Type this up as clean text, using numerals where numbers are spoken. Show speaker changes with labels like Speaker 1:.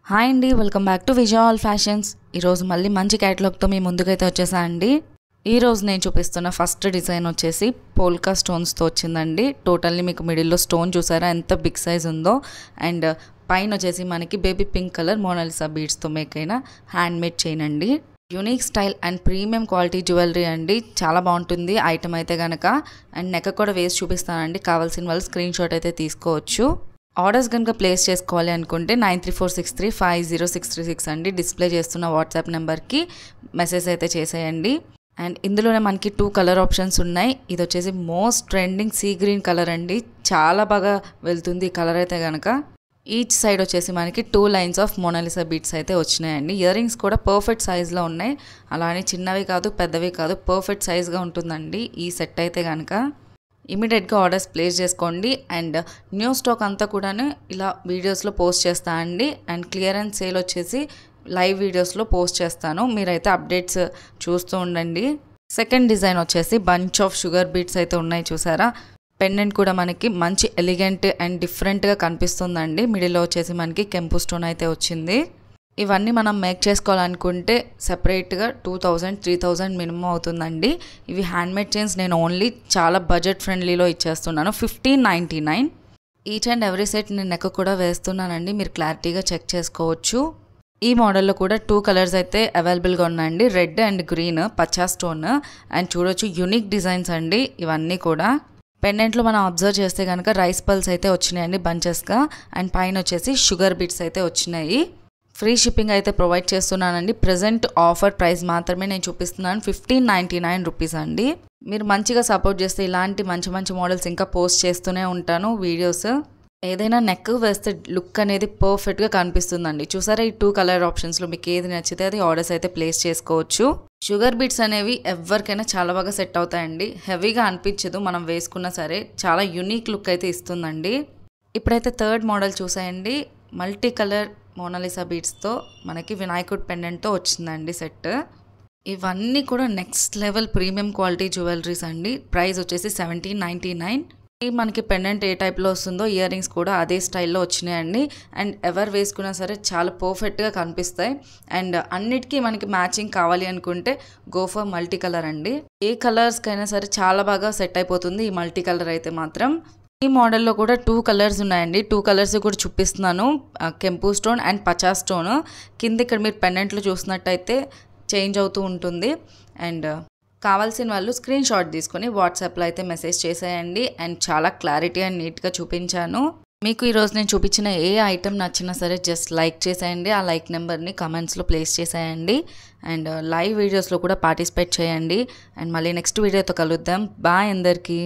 Speaker 1: Hi అండి, welcome back to Vijay fashions. ఈరోజు మళ్ళీ మంచి క్యాటలాగ్తో మీ ముందుకైతే వచ్చేసా అండి. ఈరోజు నేను చూపిస్తున్న ఫస్ట్ డిజైన్ వచ్చేసి పోల్కా స్టోన్స్తో వచ్చిందండి. టోటల్లీ మీకు మిడిల్లో స్టోన్ చూసారా ఎంత బిగ్ సైజ్ ఉందో. అండ్ పైన వచ్చేసి మనకి బేబీ పింక్ కలర్ మోనాలిసా బీడ్స్తో మేక్ అయిన హ్యాండ్ మేడ్ చైన్ అండి. Unique style and premium quality jewellery అండి. చాలా బాగుంటుంది ఐటమ్ అయితే కనుక. అండ్ నెక్ కూడా వేసి చూపిస్తానండి. కావాల్సిన వాళ్ళు స్క్రీన్ షాట్ అయితే తీసుకోవచ్చు. ఆర్డర్స్ కనుక ప్లేస్ చేసుకోవాలి అనుకుంటే 9346350636 అండి. డిస్ప్లే చేస్తున్న వాట్సాప్ నెంబర్కి మెసేజ్ అయితే చేసేయండి. అండ్ ఇందులోనే మనకి 2 కలర్ ఆప్షన్స్ ఉన్నాయి. ఇది వచ్చేసి most trending sea green colour అండి. చాలా బాగా వెళ్తుంది ఈ కలర్ అయితే కనుక. ఈచ్ సైడ్ వచ్చేసి మనకి 2 లైన్స్ ఆఫ్ మోనాలిసా బీట్స్ అయితే వచ్చినాయండి. ఇయర్ రింగ్స్ కూడా పర్ఫెక్ట్ సైజ్లో ఉన్నాయి. అలానే చిన్నవి కాదు పెద్దవి కాదు, పర్ఫెక్ట్ సైజ్గా ఉంటుందండి ఈ సెట్ అయితే కనుక. ఇమీడియట్గా ఆర్డర్స్ ప్లేస్ చేసుకోండి. అండ్ న్యూ స్టాక్ అంతా కూడా ఇలా వీడియోస్లో పోస్ట్ చేస్తా అండి. అండ్ క్లియరెన్స్ సేల్ వచ్చేసి లైవ్ వీడియోస్లో పోస్ట్ చేస్తాను. మీరైతే అప్డేట్స్ చూస్తూ ఉండండి. సెకండ్ డిజైన్ వచ్చేసి బంచ్ ఆఫ్ షుగర్ బీట్స్ అయితే ఉన్నాయి చూసారా. పెండెంట్ కూడా మనకి మంచి ఎలిగెంట్ అండ్ డిఫరెంట్గా కనిపిస్తుందండి. మిడిల్లో వచ్చేసి మనకి కెంపు స్టోన్ అయితే వచ్చింది. ఇవన్నీ మనం మేక్ చేసుకోవాలనుకుంటే సెపరేట్గా 2000-3000 మినిమం అవుతుందండి. ఇవి హ్యాండ్మేడ్ చైన్స్ నేను ఓన్లీ చాలా బడ్జెట్ ఫ్రెండ్లీలో ఇచ్చేస్తున్నాను. 1599 ఈచ్ అండ్ ఎవ్రీ సెట్ నేను నెక్ కూడా వేస్తున్నానండి. మీరు క్లారిటీగా చెక్ చేసుకోవచ్చు. ఈ మోడల్లో కూడా 2 కలర్స్ అయితే అవైలబుల్గా ఉన్నాయండి. రెడ్ అండ్ గ్రీన్ పచ్చా స్టోన్. అండ్ చూడొచ్చు యూనిక్ డిజైన్స్ అండి ఇవన్నీ కూడా. పెండెంట్లో మనం అబ్జర్వ్ చేస్తే కనుక రైస్ పల్స్ అయితే వచ్చినాయండి బంచెస్గా. అండ్ పైన వచ్చేసి షుగర్ బీట్స్ అయితే వచ్చినాయి. ఫ్రీ షిప్పింగ్ అయితే ప్రొవైడ్ చేస్తున్నానండి. ప్రజెంట్ ఆఫర్ ప్రైస్ మాత్రమే నేను చూపిస్తున్నాను. 1599 రూపీస్ అండి. మీరు మంచిగా సపోర్ట్ చేస్తే ఇలాంటి మంచి మంచి మోడల్స్ ఇంకా పోస్ట్ చేస్తూనే ఉంటాను వీడియోస్. ఏదైనా నెక్ వేస్తే లుక్ అనేది పర్ఫెక్ట్గా కనిపిస్తుందండి. చూసారా ఈ 2 కలర్ ఆప్షన్స్లో మీకు ఏది నచ్చితే అది ఆర్డర్స్ అయితే ప్లేస్ చేసుకోవచ్చు. షుగర్ బీట్స్ అనేవి ఎవరికైనా చాలా బాగా సెట్ అవుతాయండి. హెవీగా అనిపించదు మనం వేసుకున్నా సరే. చాలా యూనిక్ లుక్ అయితే ఇస్తుందండి. ఇప్పుడైతే థర్డ్ మోడల్ చూసాయండి. మల్టీ కలర్ మోనాలిసా బీడ్స్తో మనకి వినాయకుడ్ పెండెంట్తో వచ్చిందండి సెట్. ఇవన్నీ కూడా next level premium quality jewelleries అండి. ప్రైస్ వచ్చేసి 1799. మనకి పెండెంట్ ఏ టైప్లో వస్తుందో ఇయర్ రింగ్స్ కూడా అదే స్టైల్లో వచ్చినాయండి. అండ్ ఎవరు వేసుకున్నా సరే చాలా పర్ఫెక్ట్గా కనిపిస్తాయి. అండ్ అన్నిటికీ మనకి మ్యాచింగ్ కావాలి అనుకుంటే గో ఫర్ మల్టీ కలర్ అండి. ఏ కలర్స్కైనా సరే చాలా బాగా సెట్ అయిపోతుంది ఈ మల్టీ కలర్ అయితే మాత్రం. ఈ మోడల్లో కూడా 2 కలర్స్ ఉన్నాయండి. 2 కలర్స్ కూడా చూపిస్తున్నాను. కెంపు స్టోన్ అండ్ పచ్చా స్టోన్. కింద ఇక్కడ మీరు పెండెంట్లో చూసినట్టయితే చేంజ్ అవుతూ ఉంటుంది. అండ్ కావాల్సిన వాళ్ళు స్క్రీన్ షాట్ తీసుకొని వాట్సాప్లో అయితే మెసేజ్ చేసేయండి. అండ్ చాలా క్లారిటీ అండ్ నీట్గా చూపించాను. మీకు ఈరోజు నేను చూపించిన ఏ ఐటెం నచ్చినా సరే జస్ట్ లైక్ చేసేయండి. ఆ లైక్ నెంబర్ని కమెంట్స్లో ప్లేస్ చేసేయండి. అండ్ లైవ్ వీడియోస్లో కూడా పార్టిసిపేట్ చేయండి. అండ్ మళ్ళీ నెక్స్ట్ వీడియోతో కలుద్దాం. బాయ్ అందరికీ.